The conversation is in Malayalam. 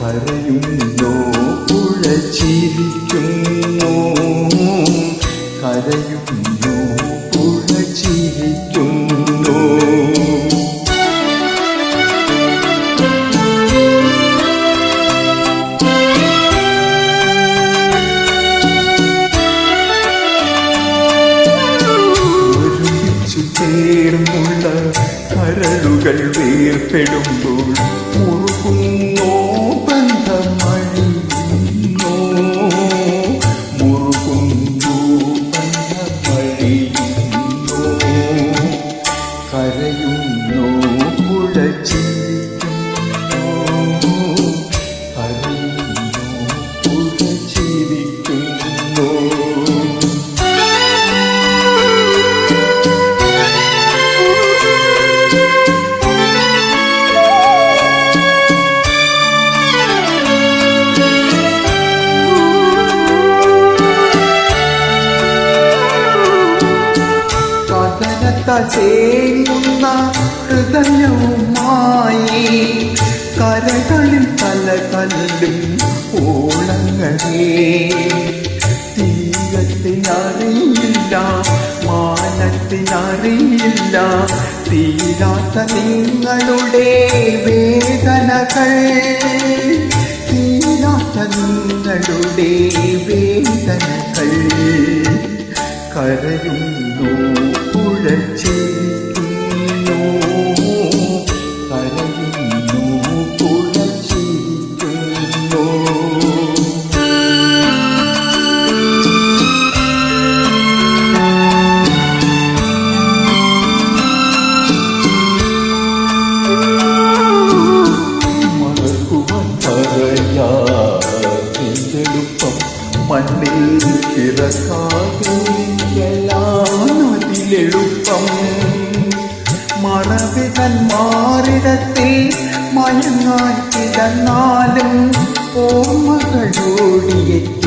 കരയുന്നോ പുഴ ചിരിക്കുന്നു, കരയുന്നോ പുഴ ചിരിക്കുന്നു. ഒരുമിച്ചു ചേർന്നുള്ള കരളുകൾ വേർപ്പെടുമ്പോൾ മുറുകുന്നോ ബന്ധമഴിയുന്നോ, മുറുകുന്നു ബന്ധമഴിയുന്നോ. കരയുന്നോ പുഴ ചിരിക്കുന്നു, കരയുന്നോ പുഴ ചിരിക്കുന്നു. ചേരുന്ന ഹൃദയവുമായി കരകളിൽ കലകല്ലും ഓളങ്ങളെ. തീരത്തിനറിയില്ല, മാനത്തിനറിയില്ല തീരാത്ത നിങ്ങളുടെ വേദനകൾ, തീരാത്ത നിങ്ങളുടെ വേദനകൾ. കരയുന്നു പുഴ ചിരിക്കുന്നു, കരയുന്നു പുഴ ചിരിക്കുന്നു. മറക്കുവാൻ പറയാതെളുപ്പം മണ്ണിൽ പിറക്കാതെയെളുപ്പം. മറവിതൻ മാറിടത്തിൽ മയങ്ങാൻ കിടന്നാലും ഓർമ്മകളോടിയെത്തി